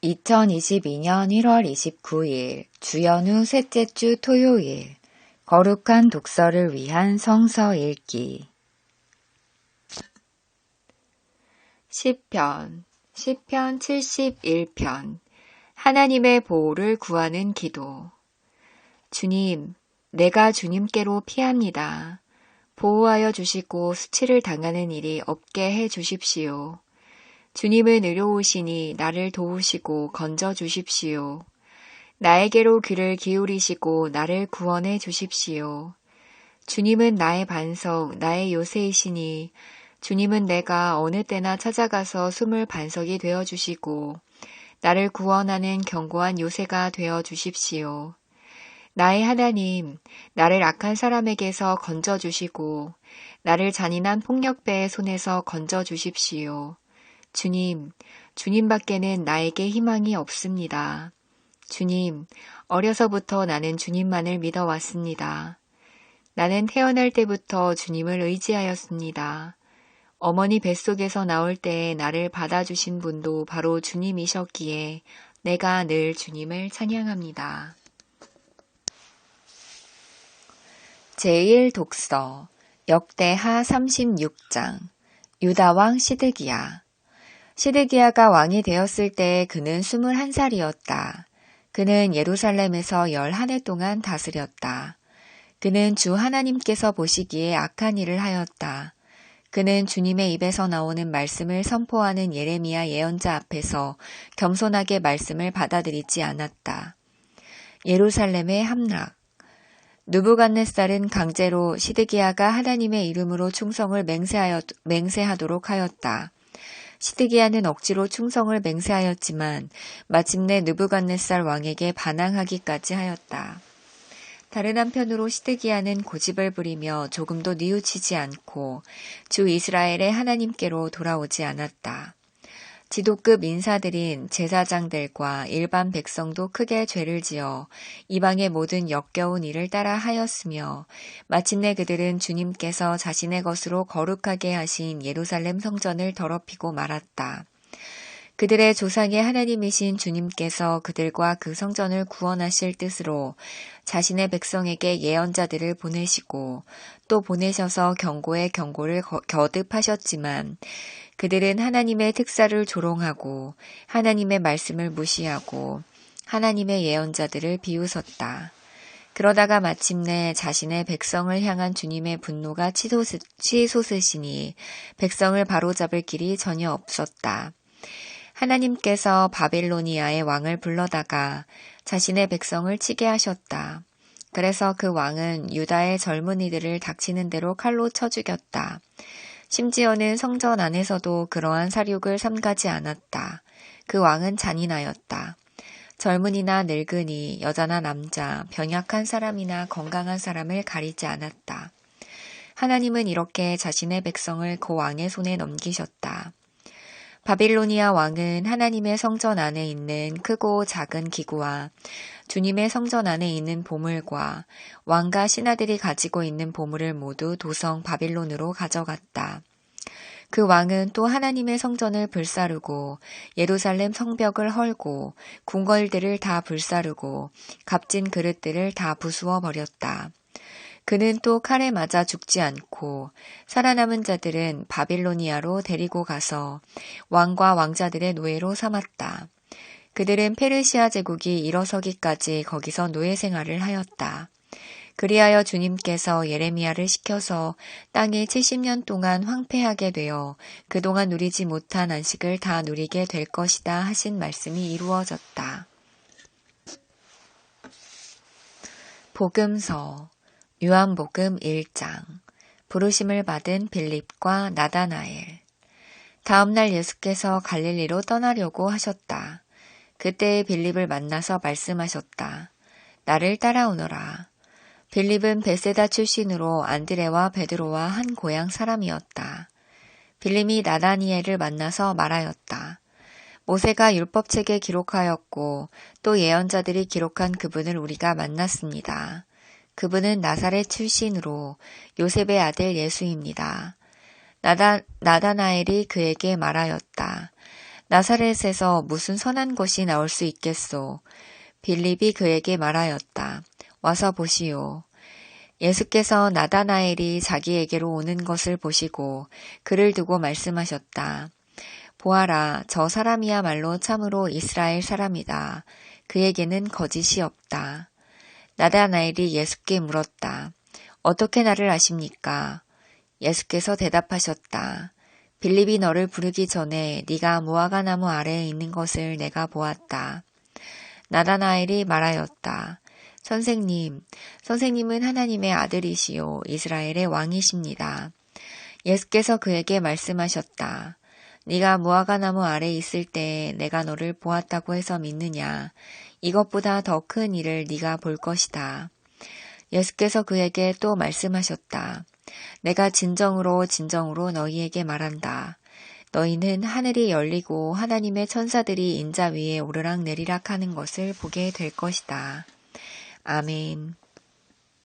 2022년 1월 29일 주연후 셋째 주 토요일 거룩한 독서를 위한 성서 읽기 시편 71편 하나님의 보호를 구하는 기도. 주님, 내가 주님께로 피합니다. 보호하여 주시고 수치를 당하는 일이 없게 해 주십시오. 주님은 의로우시니 나를 도우시고 건져 주십시오. 나에게로 귀를 기울이시고 나를 구원해 주십시오. 주님은 나의 반석, 나의 요새이시니 주님은 내가 어느 때나 찾아가서 숨을 반석이 되어 주시고 나를 구원하는 견고한 요새가 되어 주십시오. 나의 하나님, 나를 악한 사람에게서 건져 주시고 나를 잔인한 폭력배의 손에서 건져 주십시오. 주님, 주님밖에는 나에게 희망이 없습니다. 주님, 어려서부터 나는 주님만을 믿어왔습니다. 나는 태어날 때부터 주님을 의지하였습니다. 어머니 뱃속에서 나올 때에 나를 받아주신 분도 바로 주님이셨기에 내가 늘 주님을 찬양합니다. 제1독서 역대하 36장 유다왕 시드기야. 시드기야가 왕이 되었을 때 그는 21살이었다. 그는 예루살렘에서 11해 동안 다스렸다. 그는 주 하나님께서 보시기에 악한 일을 하였다. 그는 주님의 입에서 나오는 말씀을 선포하는 예레미야 예언자 앞에서 겸손하게 말씀을 받아들이지 않았다. 예루살렘의 함락. 느부갓네살은 강제로 시드기야가 하나님의 이름으로 충성을 맹세하도록 하였다. 시드기야는 억지로 충성을 맹세하였지만 마침내 느부갓네살 왕에게 반항하기까지 하였다. 다른 한편으로 시드기야는 고집을 부리며 조금도 뉘우치지 않고 주 이스라엘의 하나님께로 돌아오지 않았다. 지도급 인사들인 제사장들과 일반 백성도 크게 죄를 지어 이방의 모든 역겨운 일을 따라 하였으며 마침내 그들은 주님께서 자신의 것으로 거룩하게 하신 예루살렘 성전을 더럽히고 말았다. 그들의 조상의 하나님이신 주님께서 그들과 그 성전을 구원하실 뜻으로 자신의 백성에게 예언자들을 보내시고 또 보내셔서 경고에 경고를 거듭하셨지만 그들은 하나님의 특사를 조롱하고 하나님의 말씀을 무시하고 하나님의 예언자들을 비웃었다. 그러다가 마침내 자신의 백성을 향한 주님의 분노가 치솟으시니 백성을 바로잡을 길이 전혀 없었다. 하나님께서 바빌로니아의 왕을 불러다가 자신의 백성을 치게 하셨다. 그래서 그 왕은 유다의 젊은이들을 닥치는 대로 칼로 쳐 죽였다. 심지어는 성전 안에서도 그러한 살육을 삼가지 않았다. 그 왕은 잔인하였다. 젊은이나 늙은이, 여자나 남자, 병약한 사람이나 건강한 사람을 가리지 않았다. 하나님은 이렇게 자신의 백성을 그 왕의 손에 넘기셨다. 바빌로니아 왕은 하나님의 성전 안에 있는 크고 작은 기구와 주님의 성전 안에 있는 보물과 왕과 신하들이 가지고 있는 보물을 모두 도성 바빌론으로 가져갔다. 그 왕은 또 하나님의 성전을 불사르고 예루살렘 성벽을 헐고 궁궐들을 다 불사르고 값진 그릇들을 다 부수어 버렸다. 그는 또 칼에 맞아 죽지 않고 살아남은 자들은 바빌로니아로 데리고 가서 왕과 왕자들의 노예로 삼았다. 그들은 페르시아 제국이 일어서기까지 거기서 노예 생활을 하였다. 그리하여 주님께서 예레미야를 시켜서 땅이 70년 동안 황폐하게 되어 그동안 누리지 못한 안식을 다 누리게 될 것이다 하신 말씀이 이루어졌다. 복음서 요한복음 1장 부르심을 받은 빌립과 나다나엘. 다음 날 예수께서 갈릴리로 떠나려고 하셨다. 그때 빌립을 만나서 말씀하셨다. 나를 따라오너라. 빌립은 베세다 출신으로 안드레와 베드로와 한 고향 사람이었다. 빌립이 나다니엘을 만나서 말하였다. 모세가 율법책에 기록하였고 또 예언자들이 기록한 그분을 우리가 만났습니다. 그분은 나사렛 출신으로 요셉의 아들 예수입니다. 나다나엘이 그에게 말하였다. 나사렛에서 무슨 선한 것이 나올 수 있겠소? 빌립이 그에게 말하였다. 와서 보시오. 예수께서 나다나엘이 자기에게로 오는 것을 보시고 그를 두고 말씀하셨다. 보아라, 저 사람이야말로 참으로 이스라엘 사람이다. 그에게는 거짓이 없다. 나다나엘이 예수께 물었다. 어떻게 나를 아십니까? 예수께서 대답하셨다. 빌립이 너를 부르기 전에 네가 무화과 나무 아래에 있는 것을 내가 보았다. 나다나엘이 말하였다. 선생님은 하나님의 아들이시요 이스라엘의 왕이십니다. 예수께서 그에게 말씀하셨다. 네가 무화과 나무 아래에 있을 때 내가 너를 보았다고 해서 믿느냐? 이것보다 더 큰 일을 네가 볼 것이다. 예수께서 그에게 또 말씀하셨다. 내가 진정으로 너희에게 말한다. 너희는 하늘이 열리고 하나님의 천사들이 인자 위에 오르락내리락 하는 것을 보게 될 것이다. 아멘.